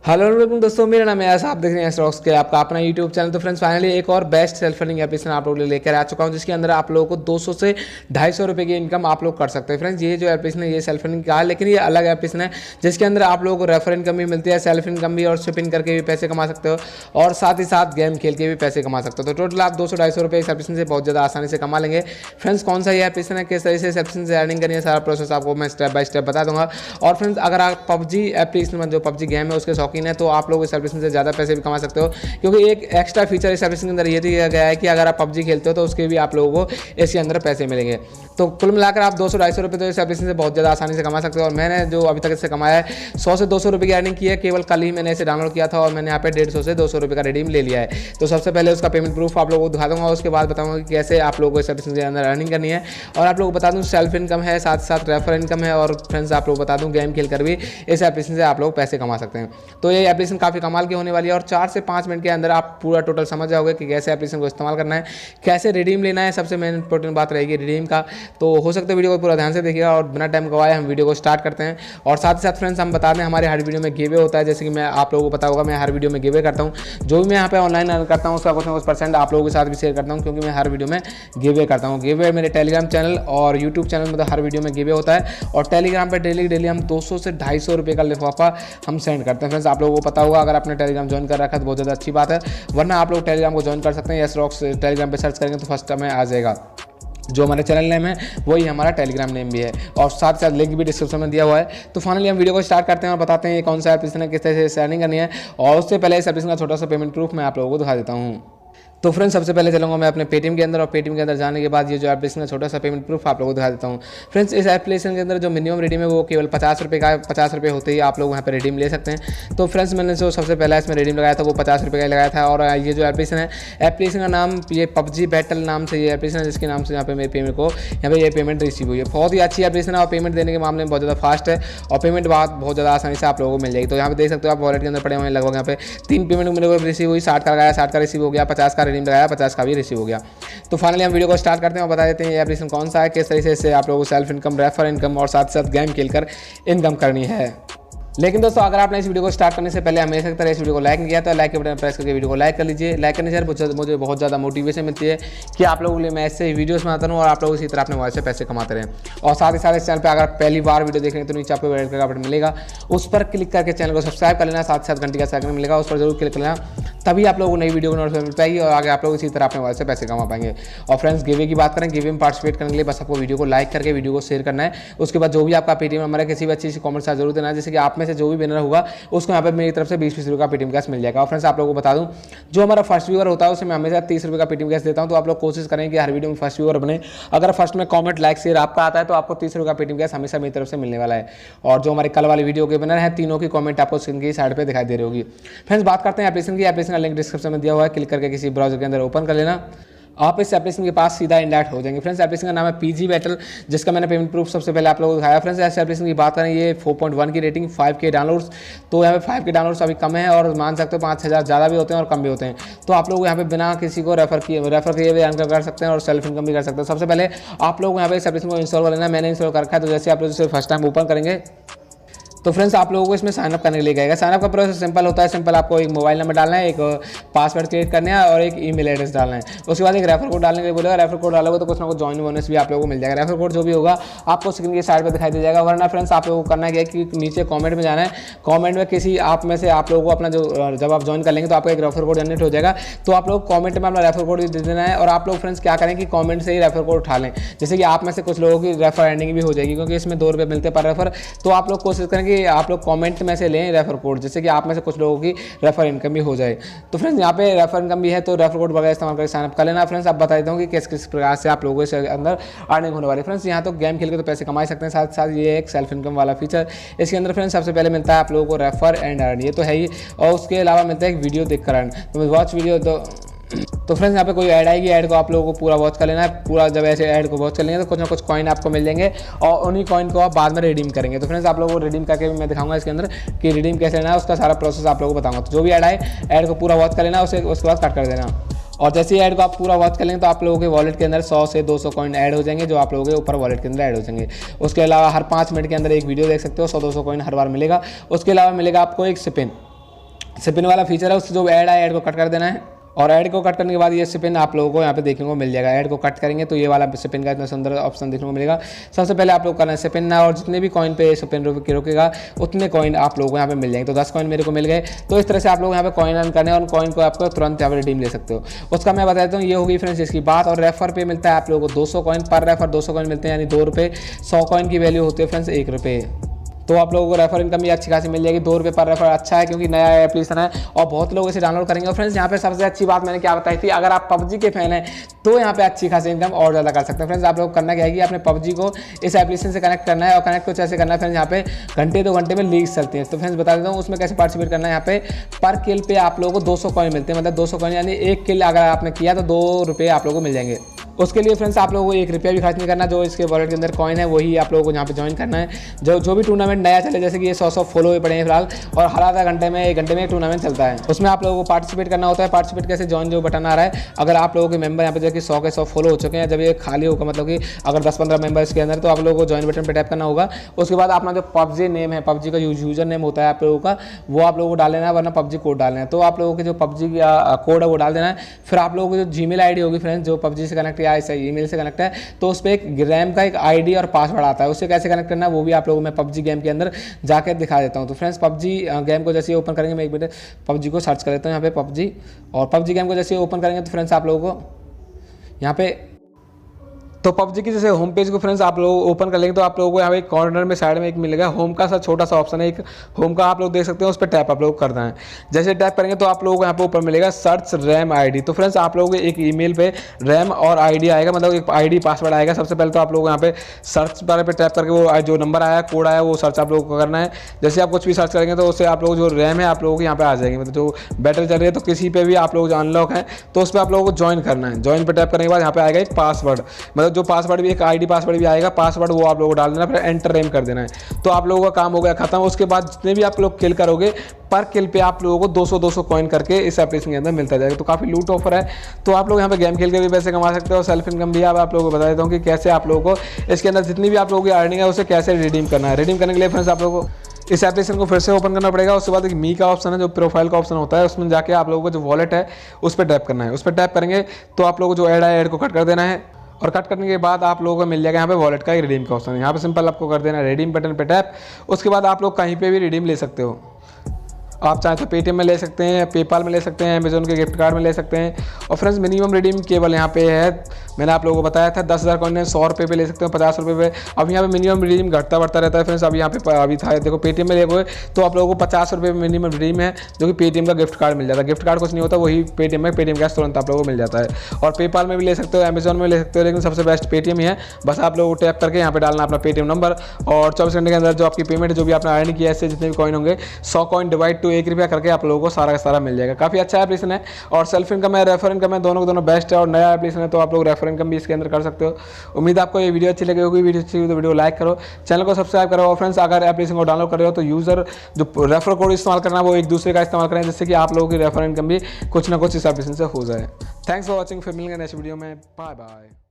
Hello welcome दोस्तों, मेरा नाम है आप देख रहे हैं रॉक्स के आपका अपना यूट्यूब चैनल। तो फ्रेंड्स फाइनली एक और बेस्ट सेल्फ अर्निंग एप्लीकेशन आप लोगों के लिए लेकर आ चुका हूं, जिसके अंदर आप लोगों को 200 से 250 रुपये की इनकम आप लोग कर सकते हैं। फ्रेंड्स ये जो एप्लीकेशन है ये सेल्फ अर्निंग का है, लेकिन ये अलग एप्लीकेशन है जिसके अंदर आप लोगों को रेफर इनकम भी मिलती है, सेल्फ इनकम भी, और शिपिंग करके भी पैसे कमा सकते हो, और साथ ही साथ गेम खेल के भी पैसे कमा सकते हो। तो टोटल आप 200-250 रुपये इस एप्लीकेशन से बहुत ज़्यादा आसानी से कमा लेंगे। फ्रेंड्स कौन सा ये एप्लीकेशन है, किस तरह से इस एप्लीकेशन से अर्निंग करनी है, सारा प्रोसेस आपको मैं स्टेप बाय स्टेप बता दूंगा। और फ्रेंड्स अगर आप पबजी एप्लीकेशन में जो पबजी गेम है उसके शौकीन है तो आप लोग इस एप्लीकेशन से ज़्यादा पैसे भी कमा सकते हो, क्योंकि एक एक्स्ट्रा फीचर इस एप्लीकेशन के अंदर ये दिया गया है कि अगर आप पबजी खेलते हो तो उसके भी आप लोगों को इसके अंदर पैसे मिलेंगे। तो कुल मिलाकर आप 200-250 रुपये तो इस एप्लीकेशन से बहुत ज़्यादा आसानी से कमा सकते हो। और मैंने जो अभी तक इससे कमाया है 100 से 200 रुपये की अर्निंग की है। केवल कल ही मैंने इसे डाउनलोड किया था और मैंने यहाँ पे 150 से 200 रुपये का रिडीम ले लिया है। तो सबसे पहले उसका पेमेंट प्रूफ आप लोगों को दिखा दूंगा, उसके बाद बताऊंगा कि कैसे आप लोगों को इस एप्लीकेशन के अंदर अर्निंग करनी है। और आप लोगों को बता दूँ सेल्फ इनकम है, साथ साथ रेफर इनकम है, और फ्रेंड्स आप लोग बता दूँ गेम खेल कर भी इस एप्लीकेशन से आप लोग पैसे कमा सकते हैं। तो ये एप्लीकेशन काफ़ी कमाल की होने वाली है, और 4 से 5 मिनट के अंदर आप पूरा टोटल समझ जाओगे कि कैसे एप्लीकेशन को इस्तेमाल करना है, कैसे रिडीम लेना है। सबसे मेन इंपॉर्टेंट बात रहेगी रिडीम का। तो हो सकता है वीडियो को पूरा ध्यान से देखिएगा, और बिना टाइम गवाए हम वीडियो को स्टार्ट करते हैं। और साथ ही साथ फ्रेंड्स हम बता दें हमारे हर वीडियो में गिवे होता है, जैसे कि मैं आप लोगों को पता होगा मैं हर वीडियो में गिवे करता हूँ। जो भी मैं यहाँ पे ऑनलाइन अर्न करता हूँ उसका कुछ ना कुछ % आप लोगों के साथ भी शेयर करता हूँ, क्योंकि मैं हर वीडियो में गिवे करता हूँ। गिवे मेरे टेलीग्राम चैनल और यूट्यूब चैनल में तो हर वीडियो में गिवे होता है, और टेलीग्राम पर डेली हम 200 से 250 रुपये का लिफाफा हम सेंड करते हैं। फ्रेंड्स आप लोगों को पता होगा, अगर आपने टेलीग्राम ज्वाइन कर रखा है तो बहुत ज़्यादा अच्छी बात है, वरना आप लोग टेलीग्राम को ज्वाइन कर सकते हैं। यस रॉक्स टेलीग्राम पे सर्च करेंगे तो फर्स्ट में आ जाएगा। जो हमारे चैनल नेम है वही हमारा टेलीग्राम नेम भी है, और साथ साथ लिंक भी डिस्क्रिप्शन में दिया हुआ है। तो फाइनली हम वीडियो को स्टार्ट करते हैं और बताते हैं ये कौन सा एप्लीकेशन है, किस तरह से अर्निंग करनी है। और उससे पहले इस एप्लीकेशन का छोटा सा पेमेंट प्रूफ मैं आप लोगों को दिखा देता हूँ। तो फ्रेंड्स सबसे पहले चलूँगा मैं अपने पेटीएम के अंदर, और पेटीएम के अंदर जाने के बाद ये जो एप्लीकेशन है छोटा सा पेमेंट प्रूफ आप लोगों को दिखा देता हूँ। फ्रेंड्स इस एप्लीकेशन के अंदर जो मिनिमम रिडीम है वो केवल 50 रुपये का है। 50 रुपये होते ही आप लोग यहाँ पर रिडीम ले सकते हैं। तो फ्रेंड्स मैंने जो सबसे पहला इसमें रिडीम लगाया था वो 50 रुपये का लगाया था। और ये जो एप्लीकेशन है, एप्लीकेशन का नाम ये पबजी बैटल नाम से ये एप्लीकेशन है, जिसके नाम से यहाँ पे मेरे पेमेंट को यहाँ पे ये पेमेंट रिसीव हुई है। बहुत ही अच्छी एप्लीकेशन है, और पेमेंट देने के मामले में बहुत ज़्यादा फास्ट है, और पेमेंट बहुत ज़्यादा आसानी से आप लोगों को मिल जाएगी। तो यहाँ पे देख सकते हो आप वॉलेट के अंदर पड़े हुए हैं लगभग यहाँ पे 3 पेमेंट मेरे को रिसीव हुई। 60 का लगाया, 60 का रिसीव हो गया, 50 का रिडीम लगाया, 50 का भी रिसीव हो गया। तो फाइनली हम वीडियो को स्टार्ट करते हैं और बता देते हैं ये एप्लीकेशन कौन सा है, किस तरीके से आपको लोगों को सेल्फ इनकम, रेफर इनकम और साथ साथ गेम खेलकर इनकम करनी है। लेकिन दोस्तों अगर आपने इस वीडियो को स्टार्ट करने से पहले हमेशा की तरह इस वीडियो को लाइक नहीं किया तो लाइक के बटन प्रेस करके वीडियो को लाइक कर लीजिए। लाइक करने से मुझे बहुत ज़्यादा मोटिवेशन मिलती है कि आप लोगों के लिए मैं ऐसे वीडियोस बनाता हूँ और आप लोग इसी तरह अपने मोबाइल से पैसे कमाते रहें। और साथ ही साथ इस चैनल पर अगर पहली बार वीडियो देख रहे हैं तो नीचे आपको रेड कलर का बटन मिलेगा, उस पर क्लिक करके चैनल को सब्सक्राइब कर लेना। साथ ही साथ घंटी का आइकन मिलेगा, उस पर जरूर क्लिक कर लेना, तभी आप लोगों को नई वीडियो को नोटिफिकेशन मिल पाएगी और आगे आप लोग इसी तरह अपने मोबाइल से पैसे कमा पाएंगे। और फ्रेंड्स गिवे की बात करें, गिवे में पार्टिसिपेट करने के लिए बस आपको वीडियो को लाइक करके वीडियो को शेयर करना है। उसके बाद जो भी आपका पेटीएम नंबर है किसी भी अच्छी सी कमेंट साथ जरूर देना है, जैसे कि आप में से जो भी विनर होगा उसको यहाँ पे मेरी तरफ से 20 रुपये का पेटीएम कैश मिल जाएगा। और फ्रेंड्स आप लोगों को बता दूं जो हमारा फर्स्ट व्यूअर होता है उसे मैं हमेशा 30 रुपये का पेटीएम कैश देता हूं। तो आप लोग कोशिश करें कि हर वीडियो में फर्स्ट व्यूअर बने। अगर फर्स्ट में कमेंट लाइक शेयर आपका आता है तो आपको 30 रुपये का पेटीएम कैश हमेशा मेरी तरफ से मिलने वाला है। और जो हमारे कल वाली वीडियो के विनर हैं तीनों की कमेंट आपको स्क्रीन की साइड पर दिखाई दे रही होगी। फ्रेंड्स बात करते हैं एप्लीकेशन की। एप्लीकेशन का लिंक डिस्क्रिप्शन में दिया हुआ है, क्लिक करके किसी ब्राउजर के अंदर ओपन कर लेना। आप इस एप्लीकेशन के पास सीधा इंडायरेक्ट हो जाएंगे। फ्रेंड्स एप्लीकेशन का नाम है पीजी बैटल, जिसका मैंने पेमेंट प्रूफ सबसे पहले आप लोगों को दिखाया। फ्रेंड्स ऐसे एप्लीकेशन की बात करें ये 4.1 की रेटिंग, 5K डाउनलोड्स। तो यहाँ पे 5K डाउनलोड्स अभी कम है, और मान सकते हो 5000 ज़्यादा भी होते हैं और कम भी होते हैं। तो आप लोग यहाँ पे बिना किसी को रेफर किए भी अर्न कर सकते हैं और सेल्फ इनकम भी कर सकते हैं। सबसे पहले आप लोग यहाँ पे इस एप्लीकेशन को इंस्टॉल कर लेना। मैंने इंस्टॉल कर रखा है, तो जैसे आप लोग इसे फर्स्ट टाइम ओपन करेंगे तो फ्रेंड्स आप लोगों को इसमें साइनअप करने के लिए कहेगा। साइनअप का प्रोसेस सिंपल होता है। सिंपल आपको एक मोबाइल नंबर डालना है, एक पासवर्ड क्रिएट करना है और एक ईमेल एड्रेस डालना है। उसके बाद एक रेफर कोड डालने के लिए बोलेगा। रेफर कोड डालोगे तो कुछ ना कुछ जॉइन बोनस भी आप लोगों को मिल जाएगा। रेफर कोड जो भी होगा आपको स्क्रीन की साइड पर दिखाई दे जाएगा। वरना फ्रेंड्स आप लोगों को करना क्या है कि नीचे कॉमेंट में जाना है। कॉमेंट में किसी आप में से आप लोगों को अपना जो जब आप ज्वाइन कर लेंगे तो आपका एक रेफर कोड जनरेट हो जाएगा। तो आप लोग कॉमेंट में अपना रेफर कोड दे देना है। और आप लोग फ्रेंड्स क्या करें कि कॉमेंट से ही रेफर कोड उठा लें, जैसे कि आप में से कुछ लोगों की रेफर एंडिंग भी हो जाएगी, क्योंकि इसमें 2 रुपये मिलते पर रेफर। तो आप लोग कोशिश करें कि आप लोग कॉमेंट में से लें रेफर कोड, जैसे कि आप में से कुछ लोगों की रेफर इनकम भी हो जाए। तो फ्रेंड्स यहाँ पे रेफर इनकम भी है, तो रेफर कोड वगैरह इस्तेमाल करके साइनअप कर लेना। फ्रेंड्स आप बता देता हूँ कि किस किस प्रकार से आप लोगों के अंदर अर्निंग होने वाली है। फ्रेंड्स यहाँ तो गेम खेल के तो पैसे कमा सकते हैं, साथ साथ ये एक सेल्फ इनकम वाला फीचर इसके अंदर। फ्रेंड्स सबसे पहले मिलता है आप लोगों को रेफर एंड अर्न, ये तो है ही, और उसके अलावा मिलता है एक वीडियो देखकर अर्न। तो वॉच वीडियो तो फ्रेंड्स यहाँ पे कोई ऐड आएगी, ऐड को आप लोगों को पूरा वॉच कर लेना है। पूरा जब ऐसे ऐड को वॉच कर लेंगे तो कुछ ना कुछ कॉइन आपको मिल जाएंगे, और उन्हीं कॉइन को आप बाद में रिडीम करेंगे। तो फ्रेंड्स आप लोगों को रिडीम करके भी मैं दिखाऊंगा इसके अंदर कि रिडीम कैसे लेना है, उसका सारा प्रोसेस आप लोगों को बताऊंगा। तो जो भी ऐड आए ऐड को पूरा वॉच कर लेना, उसके बाद कट कर देना। और जैसे ही ऐड को आप पूरा वॉच कर लेंगे तो आप लोगों के वॉलेट के अंदर 100 से 200 कॉइन ऐड हो जाएंगे, जो आप लोगों के ऊपर वॉलेट के अंदर ऐड हो जाएंगे। उसके अलावा हर 5 मिनट के अंदर एक वीडियो देख सकते हो, 100-200 कॉइन हर बार मिलेगा। उसके अलावा मिलेगा आपको एक स्पिन। स्पिन वाला फीचर है, उससे जो ऐड है ऐड को कट कर देना है और ऐड को कट करने के बाद ये स्पिन आप लोगों को यहाँ पे देखने को मिल जाएगा। ऐड को कट करेंगे तो ये वाला स्पिन का इतना सुंदर ऑप्शन देखने को मिलेगा। सबसे पहले आप लोग करना है स्पिन ना, और जितने भी कॉइन पे स्पिन रोकेगा उतने कॉइन आप लोगों को यहाँ पे मिल जाएंगे। तो 10 कॉइन मेरे को मिल गए। तो इस तरह से आप लोग यहाँ पे कॉइन अर्न करने और उन कॉइन को आपको तुरंत यहाँ पे रिडीम ले सकते हो। उसका मैं बता देता हूँ, ये होगी फ्रेंड्स इसकी बात। और रेफर पे मिलता है आप लोगों को 200 कॉइन पर रेफर, 200 कॉइन मिलते हैं यानी 2 रुपये। 100 कॉइन की वैल्यू होती है फ्रेंड्स 1 रुपये। तो आप लोगों को रेफर इनकम भी अच्छी खासी मिल जाएगी। 2 रुपये पर रेफर अच्छा है क्योंकि नया एप्लीकेशन है और बहुत लोग इसे डाउनलोड करेंगे। और फ्रेंड्स यहाँ पे सबसे अच्छी बात मैंने क्या बताई थी, अगर आप पबजी के फैन हैं तो यहाँ पे अच्छी खासी इनकम और ज़्यादा कर सकते हैं। फ्रेंड्स आप लोग करना क्या है कि आपने पबजी को इस एप्लीकेशन से कनेक्ट करना है और कनेक्ट कुछ ऐसे करना है फ्रेंड्स, यहाँ पे घंटे 2 घंटे में लीग्स चलती हैं। तो फ्रेंड्स बता देता हूँ उसमें कैसे पार्टिसिपेट करना है। यहाँ पे पर किल पे आप लोगों को 200 कॉइन मिलते हैं, मतलब 200 कॉइन यानी 1 किल अगर आपने किया तो 2 रुपये आप लोगों को मिल जाएंगे। उसके लिए फ्रेंड्स आप लोगों को 1 रुपया भी खर्च नहीं करना। जो इसके वॉलेट के अंदर कॉइन है वही आप लोगों को यहाँ पे ज्वाइन करना है। जो भी टूर्नामेंट नया चले, जैसे कि ये 100 फॉलो हुए पड़े हैं फिलहाल और हर आधा घंटे में 1 घंटे में टूर्नामेंट चलता है, उसमें आप लोगों को पार्टिसिपेट करना होता है। पार्टिसिपेट कैसे, ज्वाइन जो बटन आ रहा है, अगर आप लोगों के मेंबर यहाँ पे जो कि 100 के 100 फॉलो हो चुके हैं, जब ये खाली होगा मतलब कि अगर 10-15 मेंबर इसके अंदर, तो आप लोगों को ज्वाइन बटन पर टैप करना होगा। उसके बाद अपना जो पबजी नेम है, पबजी का यूजर नेम होता है आप लोगों का, वो आप लोगों को डाल देना है, वरना पबजी कोड डालना है। तो आप लोगों के जो पबजी का कोड है वो डाल देना है। फिर आप लोगों की जो जीमेल आईडी होगी फ्रेंड्स, जो पबजी से कनेक्ट या ऐसा ईमेल से कनेक्ट है, तो उस पर एक रैम का एक आईडी और पासवर्ड आता है। उससे कैसे कनेक्ट करना है वो भी आप लोगों को मैं पबजी गेम के अंदर जाकर दिखा देता हूँ। तो फ्रेंड्स पबजी गेम को जैसे ओपन करेंगे, मैं एक मिनट पबजी को सर्च कर लेता हूँ यहाँ पे पबजी, और पबजी गेम को जैसे ओपन करेंगे तो फ्रेंड्स आप लोगों को यहाँ पे तो पबजी की जैसे होम पेज को फ्रेंड्स आप लोग ओपन कर लेंगे तो आप लोगों को यहाँ पे कॉर्नर में साइड में एक मिलेगा होम का सा छोटा सा ऑप्शन है, एक होम का आप लोग देख सकते हैं, उस पर टैप आप लोग करना है। जैसे टैप करेंगे तो आप लोगों को यहाँ पे ऊपर मिलेगा सर्च रैम आईडी। तो फ्रेंड्स आप लोगों को एक ईमेल पे रैम और आईडी आएगा, मतलब एक आईडी पासवर्ड आएगा। सबसे पहले तो आप लोग यहाँ पे सर्च बारे पे टैप करके वो जो नंबर आया, कोड आया, वो सर्च आप लोगों को करना है। जैसे आप कुछ भी सर्च करेंगे तो उससे आप लोग जो रैम है आप लोगों को यहाँ पे आ जाएगी, मतलब जो बैटरी चल रही है। तो किसी पे भी आप लोग जो अनलॉक है तो उस पर आप लोगों को ज्वाइन करना है। ज्वाइन पे टैप करने के बाद यहाँ पे आएगा एक पासवर्ड, मतलब जो पासवर्ड भी एक आईडी पासवर्ड भी आएगा, पासवर्ड वो आप लोगों को डाल देना, फिर एंटर नेम कर देना है। तो आप लोगों का काम हो गया खत्म। उसके बाद जितने भी आप लोग किल करोगे पर किल पे आप लोगों को 200 कॉइन करके इस एप्लीकेशन के अंदर मिलता जाएगा। तो काफ़ी लूट ऑफर है। तो आप लोग यहाँ पे गेम खेल के भी पैसे कमा सकते हो। सेल्फ इनकम भी आप लोगों को बता देता हूँ कि कैसे आप लोगों को इसके अंदर जितनी भी आप लोगों की अर्निंग है उसे कैसे रिडीम करना है। रिडीम करने के लिए फ्रेंड्स आप लोगों को इस एप्लीकेशन को फिर से ओपन करना पड़ेगा। उसके बाद एक मी का ऑप्शन है, जो प्रोफाइल का ऑप्शन होता है, उसमें जाके आप लोगों को जो वॉलेट है उस पर टैप करना है। उस पर टैप करेंगे तो आप लोगों को जो ऐड है ऐड को कट कर देना है, और कट करने के बाद आप लोगों को मिल जाएगा यहाँ पे वॉलेट का रिडीम का ऑप्शन। यहाँ पे सिंपल आपको कर देना है रिडीम बटन पे टैप। उसके बाद आप लोग कहीं पे भी रिडीम ले सकते हो। आप चाहें तो पेटीएम में ले सकते हैं, पेपाल में ले सकते हैं, अमेजोन के गिफ्ट कार्ड में ले सकते हैं। और फ्रेंड्स मिनिमम रिडीम केवल यहाँ पे है, मैंने आप लोगों को बताया था 10,000 कॉइन 100 रुपये पे ले सकते हो, 50 रुपये पे। अब यहाँ पे मिनिमम रिडीम घटता बढ़ता रहता है फ्रेंड्स। अब यहाँ पे अभी था देखो पेटीएम में ले गए तो आप लोगों को 50 रुपये मिनिमम रिडीम है, जो कि पेटीएम का गिफ्ट कार्ड मिल जाता है। गिफ्ट कार्ड कुछ नहीं होता, वही पेटीएम में पेटीएम कैश तुरंत आप लोगों को मिल जाता है। और पेपाल में भी ले सकते हो, अमेजोन में ले सकते हो, लेकिन सबसे बेस्ट पेटीएम ही है। बस आप लोगों को टैप करके यहाँ पे डालना अपना पेटीएम नंबर, और 24 घंटे के अंदर जो आपकी पेमेंट जो भी आपने अर्न किया है इससे जितने भी कॉइन होंगे 100 कॉइन डिवाइड टू 1 रुपया करके आप लोगों को सारा का सारा मिल जाएगा। काफ़ी अच्छा एप्लीकेशन है। और सेल्फ इनकम है, रेफर इनकम है, दोनों बेस्ट है। और नया एप्लीकेशन है तो आप लोग रेफर इनकम भी इसके अंदर कर सकते हो। उम्मीद आपको ये वीडियो अच्छी लगी होगी। वीडियो अच्छी लगी तो वीडियो लाइक करो, चैनल को सब्सक्राइब करो। और फ्रेंड्स अगर एप्लीकेशन को डाउनलोड कर रहे हो तो यूजर जो रेफर कोड इस्तेमाल करना वो एक दूसरे का इस्तेमाल करें, जिससे कि आप लोगों की रेफर इनकम भी कुछ ना कुछ इस एप्लीकेशन से हो जाए। Thanks for watching. फिर मिलेंगे नेक्स्ट वीडियो में। Bye bye.